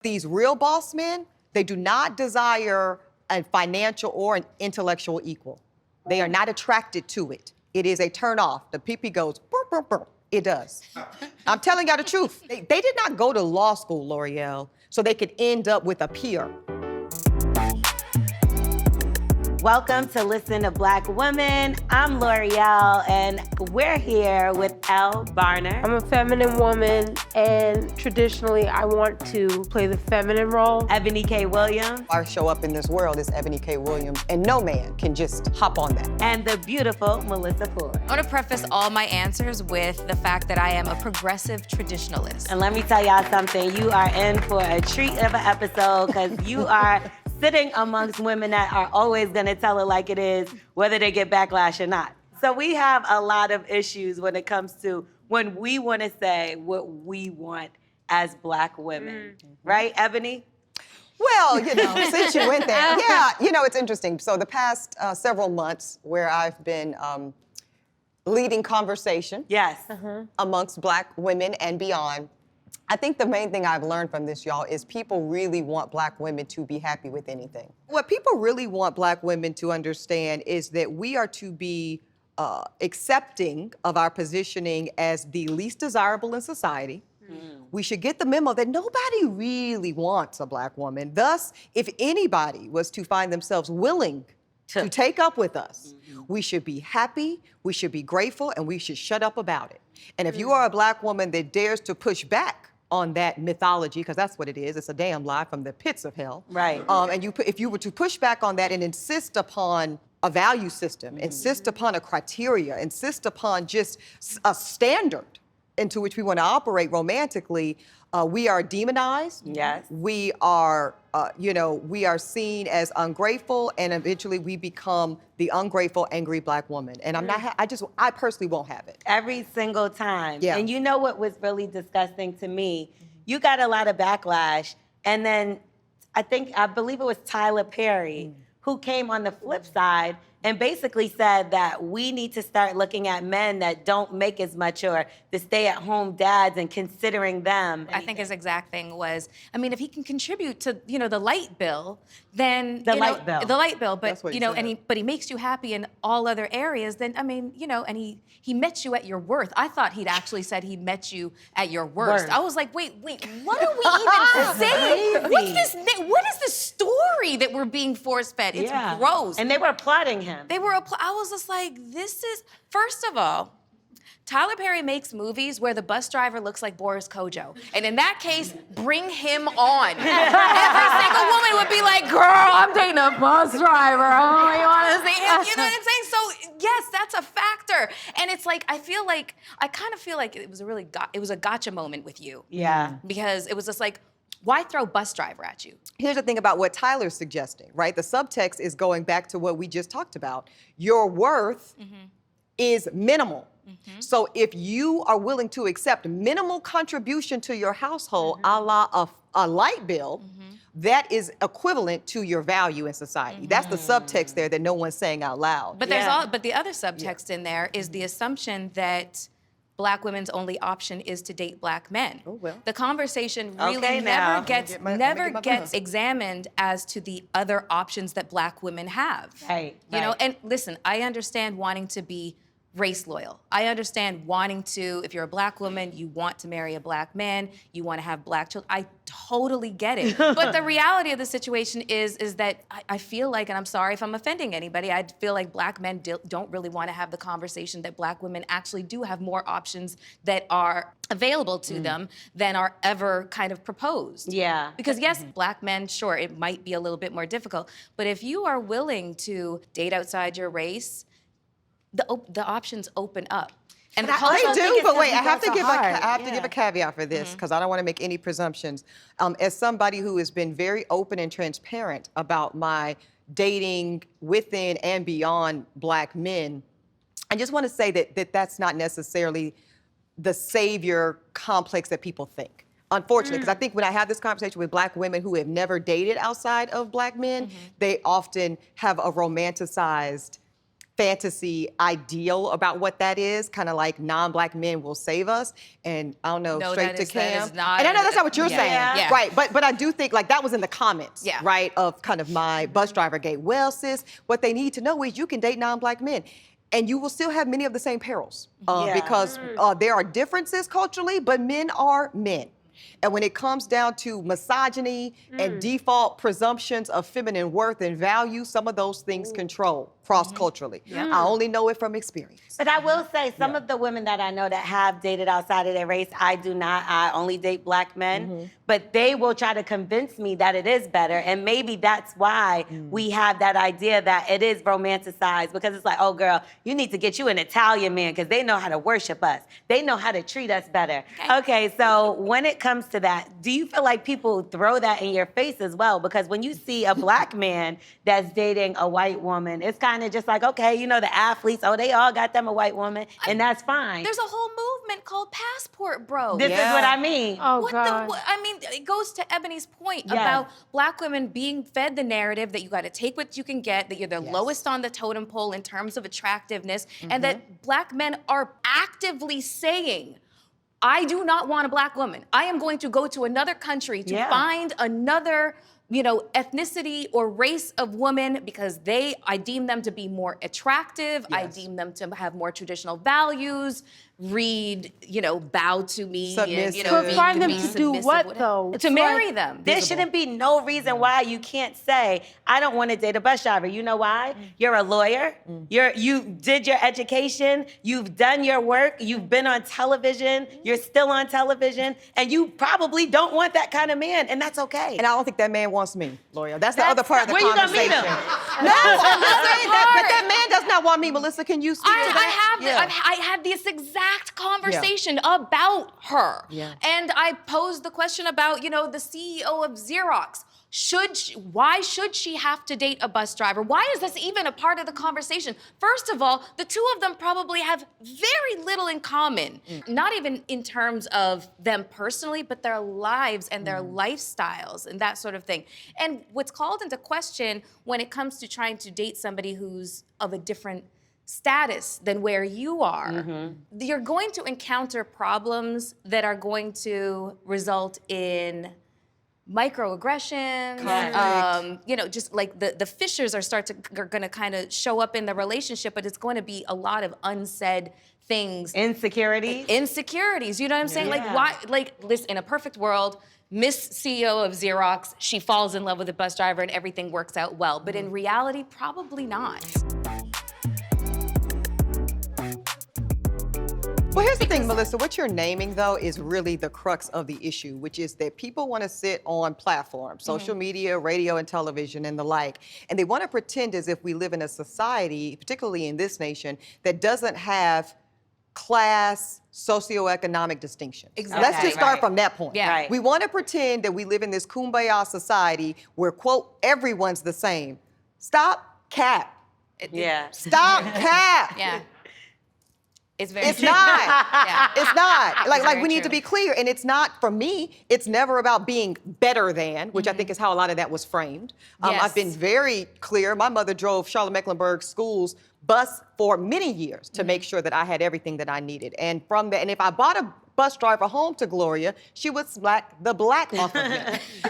These real boss men, they do not desire a financial or an intellectual equal. They are not attracted to it. It is a turn off. The pee-pee goes, burr, burr, burr. It does. I'm telling y'all the truth. They did not go to law school, L'Oreal, so they could end up with a peer. Welcome to Listen to Black Women. I'm L'Oreal, and we're here with Elle Varner. I'm a feminine woman, and traditionally, I want to play the feminine role. Ebony K. Williams. Our show up in this world is Ebony K. Williams, and no man can just hop on that. And the beautiful Melissa Ford. I want to preface all my answers with the fact that I am a progressive traditionalist. And let me tell y'all something, you are in for a treat of an episode, because you are sitting amongst women that are always gonna tell it like it is, whether they get backlash or not. So we have a lot of issues when it comes to when we wanna say what we want as Black women. Right, Ebony? Well, since you went there, yeah, it's interesting. So the past several months where I've been leading conversation Yes. amongst Black women and beyond, I think the main thing I've learned from this, y'all, is people really want Black women to be happy with anything. What people really want Black women to understand is that we are to be accepting of our positioning as the least desirable in society. We should get the memo that nobody really wants a Black woman. Thus, if anybody was to find themselves willing to take up with us, we should be happy, we should be grateful, and we should shut up about it. And if you are a Black woman that dares to push back on that mythology, because that's what it is, it's a damn lie from the pits of hell. Right. And if you were to push back on that and insist upon a value system, insist upon a criteria, insist upon just a standard into which we want to operate romantically, we are demonized. Yes. We are, we are seen as ungrateful, and eventually we become the ungrateful, angry Black woman. And I'm not, I personally won't have it. Every single time. Yeah. And you know what was really disgusting to me? You got a lot of backlash, and then I believe it was Tyler Perry who came on the flip side and basically said that we need to start looking at men that don't make as much, or the stay-at-home dads, and considering them. I think his exact thing was, if he can contribute to, the light bill, then The light bill. the light bill, but That's what he said. but he makes you happy in all other areas, then and he met you at your worth. I thought he'd actually said he met you at your worst. Worst. I was like, wait, what are we even saying? Crazy. What is the story that we're being force-fed? It's gross. And they were applauding him. I was just like, first of all, Tyler Perry makes movies where the bus driver looks like Boris Kodjoe. And in that case, bring him on. Every single woman would be like, girl, I'm dating a bus driver. Oh, you want to see him? You know what I'm saying? So yes, that's a factor. And it's like, I kind of feel like it was a gotcha moment with you. Yeah. Because it was just like, why throw bus driver at you? Here's the thing about what Tyler's suggesting, right? The subtext is going back to what we just talked about. Your worth is minimal. So if you are willing to accept minimal contribution to your household, a la a light bill, that is equivalent to your value in society. That's the subtext there that no one's saying out loud. But but the other subtext in there is the assumption that Black women's only option is to date Black men. Oh, well. The conversation really Okay, now. never gets examined as to the other options that Black women have. Right, You know, right. and listen, I understand wanting to be race loyal. I understand wanting to, if you're a Black woman, you want to marry a Black man, you want to have Black children. I totally get it. But the reality of the situation is that I feel like, and I'm sorry if I'm offending anybody, I feel like Black men don't really want to have the conversation that Black women actually do have more options that are available to them than are ever kind of proposed. Yeah. Because yes, Black men, sure, it might be a little bit more difficult, but if you are willing to date outside your race, the options open up. And the I cultural do, thing but is- wait, I have to give hard. a caveat for this, because I don't want to make any presumptions. As somebody who has been very open and transparent about my dating within and beyond Black men, I just want to say that that's not necessarily the savior complex that people think. Unfortunately, because I think when I have this conversation with Black women who have never dated outside of Black men, they often have a romanticized fantasy ideal about what that is, kind of like non-black men will save us, and I don't know, No, straight to that Cam. is not- And I know that's not what you're yeah, saying, yeah. right? But I do think like that was in the comments, Yeah. right, of kind of my bus driver gate. Well, sis, what they need to know is you can date non-black men. And you will still have many of the same perils because there are differences culturally, but men are men. And when it comes down to misogyny and default presumptions of feminine worth and value, some of those things control cross-culturally. I only know it from experience. But I will say, some of the women that I know that have dated outside of their race, I do not. I only date black men. But they will try to convince me that it is better. And maybe that's why we have that idea that it is romanticized. Because it's like, oh, girl, you need to get you an Italian man because they know how to worship us. They know how to treat us better. Okay, so when it comes to that, do you feel like people throw that in your face as well? Because when you see a black man that's dating a white woman, it's kind of just like, okay, you know, the athletes, oh, they all got them a white woman, and that's fine. There's a whole movement called Passport Bro. This is what I mean. Oh, What God. I mean, it goes to Ebony's point Yes. about black women being fed the narrative that you got to take what you can get, that you're the lowest on the totem pole in terms of attractiveness, and that black men are actively saying, I do not want a black woman. I am going to go to another country to find another, you know, ethnicity or race of woman because I deem them to be more attractive. I deem them to have more traditional values, read, you know, bow to me. And, you know, But find them be to do submissive, what, whatever. though? To marry them. There shouldn't be no reason why you can't say, I don't want to date a bus driver. You know why? You're a lawyer. You did your education. You've done your work. You've been on television. You're still on television. And you probably don't want that kind of man. And that's okay. And I don't think that man wants me, Loria. That's the other part of the where you gonna meet conversation. him? No, I'm not saying that, but that man does not want me. Melissa, can you speak to that? I had this exact conversation about her. Yeah. And I posed the question about, you know, the CEO of Xerox. Why should she have to date a bus driver? Why is this even a part of the conversation? First of all, the two of them probably have very little in common. Not even in terms of them personally, but their lives and their lifestyles and that sort of thing. And what's called into question when it comes to trying to date somebody who's of a different status than where you are, you're going to encounter problems that are going to result in microaggression, you know, just like the fissures are going to kind of show up in the relationship, but it's going to be a lot of unsaid things. Insecurities, you know what I'm saying? Like, why, like, listen, in a perfect world, Miss CEO of Xerox, she falls in love with a bus driver and everything works out well. But in reality, probably not. Well, here's the thing, Melissa. What you're naming, though, is really the crux of the issue, which is that people want to sit on platforms, social media, radio, and television, and the like, and they want to pretend as if we live in a society, particularly in this nation, that doesn't have class, socioeconomic distinction. Exactly. Let's just start from that point. Yeah. Right. We want to pretend that we live in this kumbaya society where, quote, everyone's the same. Stop cap. Stop cap. Yeah. It's very It's true. not. Yeah. It's not. Like very we need true. to be clear. And it's not, for me, it's never about being better than, which I think is how a lot of that was framed. Yes. I've been very clear. My mother drove Charlotte-Mecklenburg School's bus for many years to make sure that I had everything that I needed. And from that, and if I bought a bus driver home to Gloria, she would smack the black off of me.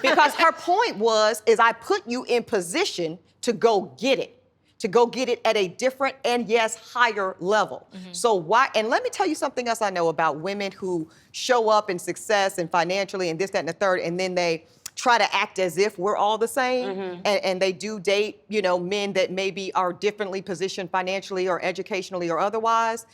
Because her point is I put you in position to go get it. To go get it at a different and, yes, higher level. So why, and let me tell you something else I know about women who show up in success and financially and this, that, and the third, and then they try to act as if we're all the same, and they do date, you know, men that maybe are differently positioned financially or educationally or otherwise.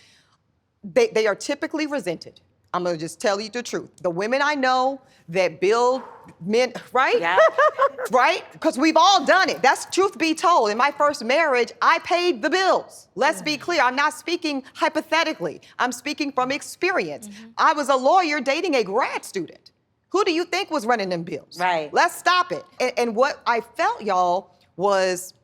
They are typically resented. I'm gonna just tell you the truth. The women I know that build men, right? Yeah. Right? Because we've all done it. That's truth be told. In my first marriage, I paid the bills. Let's be clear. I'm not speaking hypothetically. I'm speaking from experience. I was a lawyer dating a grad student. Who do you think was running them bills? Right. Let's stop it. And what I felt, y'all, was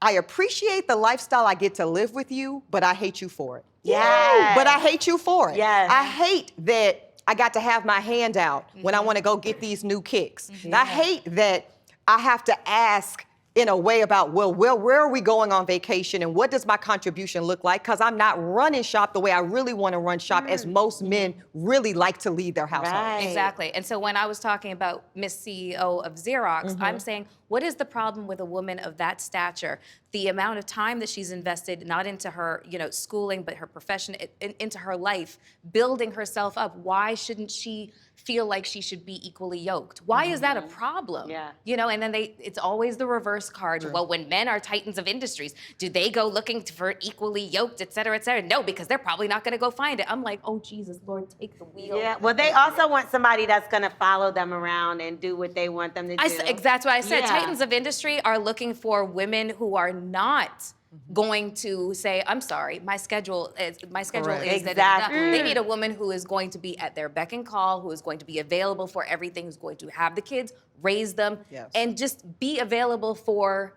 I appreciate the lifestyle I get to live with you, but I hate you for it. Yes. But I hate you for it. Yes. I hate that I got to have my hand out when I want to go get these new kicks. I hate that I have to ask in a way about, well, where are we going on vacation and what does my contribution look like? Because I'm not running shop the way I really want to run shop as most men really like to lead their household. Right. Exactly. And so when I was talking about Miss CEO of Xerox, I'm saying, what is the problem with a woman of that stature? The amount of time that she's invested, not into her, schooling, but her profession, into her life, building herself up. Why shouldn't she feel like she should be equally yoked? Why is that a problem? Yeah. And then it's always the reverse card. Well, when men are titans of industries, do they go looking for equally yoked, et cetera, et cetera? No, because they're probably not going to go find it. I'm like, oh, Jesus, Lord, take the wheel. Yeah, well, they also want somebody that's going to follow them around and do what they want them to do. That's what I said. Yeah. Titans of industry are looking for women who are not going to say, I'm sorry, my schedule is Exactly. They need a woman who is going to be at their beck and call, who is going to be available for everything, who's going to have the kids, raise them, and just be available for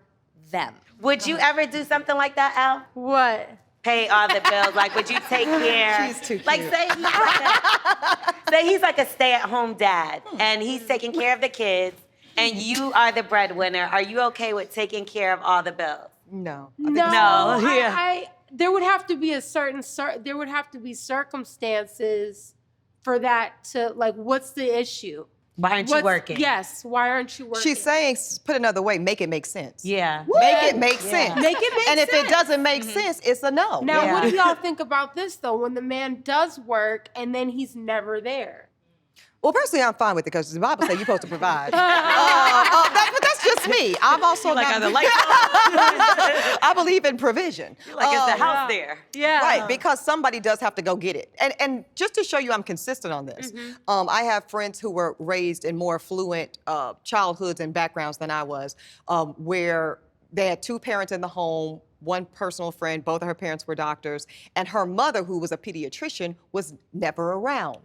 them. Would you ever do something like that, Al? What? Pay all the bills? Like, would you take care? She's too cute. Like, say he's like a stay-at-home dad, and he's taking care of the kids, and you are the breadwinner. Are you okay with taking care of all the bills? No. There would have to be there would have to be circumstances for that to, like, what's the issue? Why aren't you working? Yes, why aren't you working? She's saying, put another way, make it make sense. Yeah. Make it make sense. Make it make and sense. if it doesn't make sense, it's a no. Now, what do y'all think about this, though, when the man does work and then he's never there? Well, personally, I'm fine with it because the Bible says you're supposed to provide. But that's just me. I'm also Like, not. are the lights on? I believe in provision. Like, is the house there? Yeah. Right, because somebody does have to go get it. And just to show you I'm consistent on this, I have friends who were raised in more affluent childhoods and backgrounds than I was, where they had two parents in the home, one personal friend, both of her parents were doctors, and her mother, who was a pediatrician, was never around.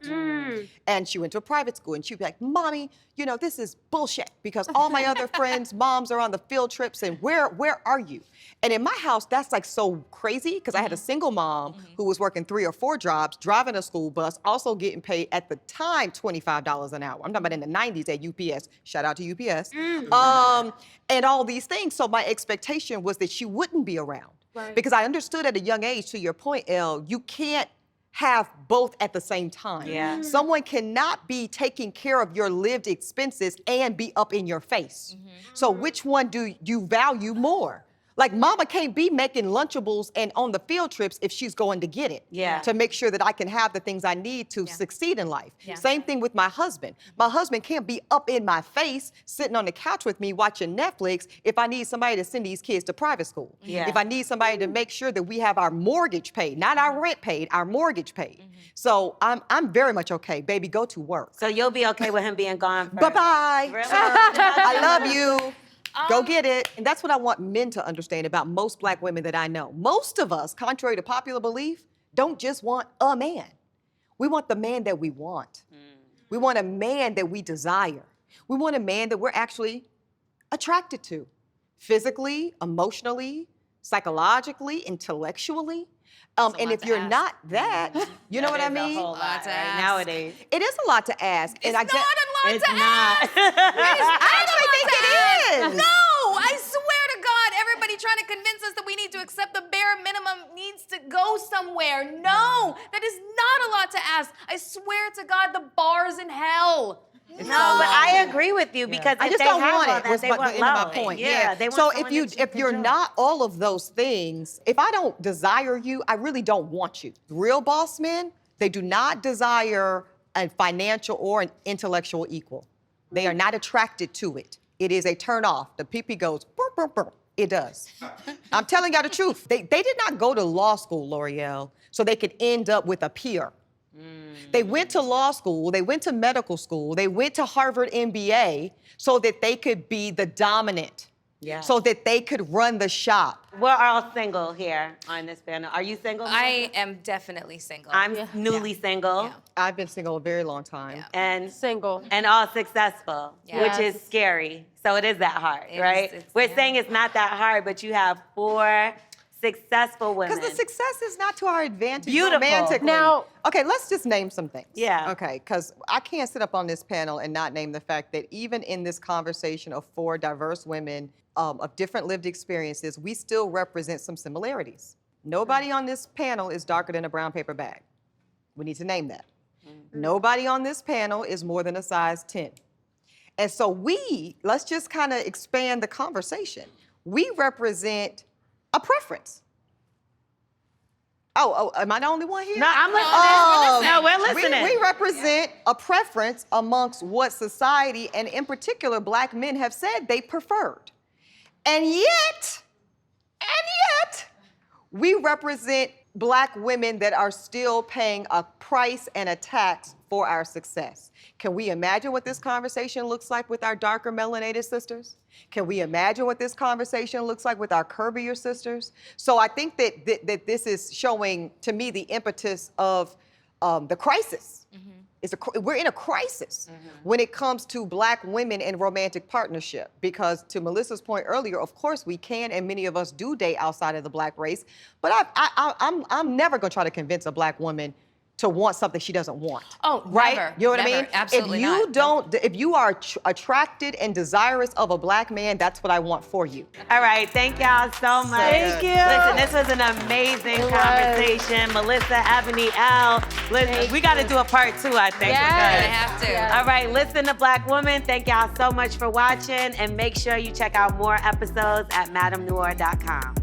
And she went to a private school, and she'd be like, Mommy, this is bullshit because all my other friends' moms are on the field trips, and where are you? And in my house, that's like so crazy because I had a single mom who was working 3 or 4 jobs, driving a school bus, also getting paid at the time $25 an hour. I'm talking about in the 90s at UPS. Shout out to UPS. And all these things. So my expectation was that she wouldn't be around. Right. Because I understood at a young age, to your point, Elle, you can't have both at the same time. Yeah. Someone cannot be taking care of your lived expenses and be up in your face. So which one do you value more? Like, mama can't be making Lunchables and on the field trips if she's going to get it. Yeah. To make sure that I can have the things I need to succeed in life. Yeah. Same thing with my husband. My husband can't be up in my face, sitting on the couch with me watching Netflix if I need somebody to send these kids to private school. Yeah. If I need somebody to make sure that we have our mortgage paid, not our rent paid, our mortgage paid. So I'm very much okay. Baby, go to work. So you'll be okay with him being gone first? Bye-bye. Really? I love you. Go get it. And that's what I want men to understand about most black women that I know. Most of us, contrary to popular belief, don't just want a man. We want the man that we want. We want a man that we desire. We want a man that we're actually attracted to. Physically, emotionally, psychologically, intellectually. And if you're not that, you know what I mean? A whole lot to right ask. nowadays. It is a lot to ask. It's not a lot It's to ask. I actually think it is. No, I swear to God, everybody trying to convince us that we need to accept the bare minimum needs to go somewhere. No, that is not a lot to ask. I swear to God, the bar's in hell. No, but I agree with you because I if just they don't have want all it. that, Was they my want end of my love. point. Yeah, they want so someone if that you're can not all of those things, if I don't desire you, I really don't want you. Real boss men, they do not desire a financial or an intellectual equal. They are not attracted to it. It is a turn off. The pee-pee goes, burr, burr, burr. It does. I'm telling y'all the truth. They did not go to law school, L'Oreal, so they could end up with a peer. They went to law school, they went to medical school, they went to Harvard MBA so that they could be the dominant, so that they could run the shop. We're all single here on this panel. Are you single? I am definitely single. I'm newly single Yeah. I've been single a very long time. Yeah. and Single. and all successful, Yes. which is scary. So it is that hard, It is, right? it's- We're yeah. saying it's not that hard, but you have 4 successful women. Because the success is not to our advantage Beautiful. romantically. Now- okay, let's just name some things. Yeah. Okay, because I can't sit up on this panel and not name the fact that even in this conversation of 4 diverse women of different lived experiences, we still represent some similarities. Nobody on this panel is darker than a brown paper bag. We need to name that. Nobody on this panel is more than a size 10. And so let's just kind of expand the conversation. We represent a preference. Oh, am I the only one here? No, I'm listening. No, we're We listening. represent a preference amongst what society, and in particular, Black men have said they preferred. And yet, we represent Black women that are still paying a price and a tax for our success. Can we imagine what this conversation looks like with our darker melanated sisters? Can we imagine what this conversation looks like with our curvier sisters? So I think that this is showing, to me, the impetus of the crisis. We're in a crisis when it comes to Black women in romantic partnership, because to Melissa's point earlier, of course we can, and many of us do date outside of the Black race, but I'm never gonna try to convince a Black woman to want something she doesn't want. Oh, right? never, You know what I never, mean? absolutely if you not. don't, if you are attracted and desirous of a Black man, that's what I want for you. All right, thank y'all so much. Thank you. Listen, this was an amazing conversation. Melissa, Ebony, L. Listen, we got to do a part 2, I think. We're Yes. gonna have to. All right, listen to Black Woman. Thank y'all so much for watching, and make sure you check out more episodes at MadameNoire.com.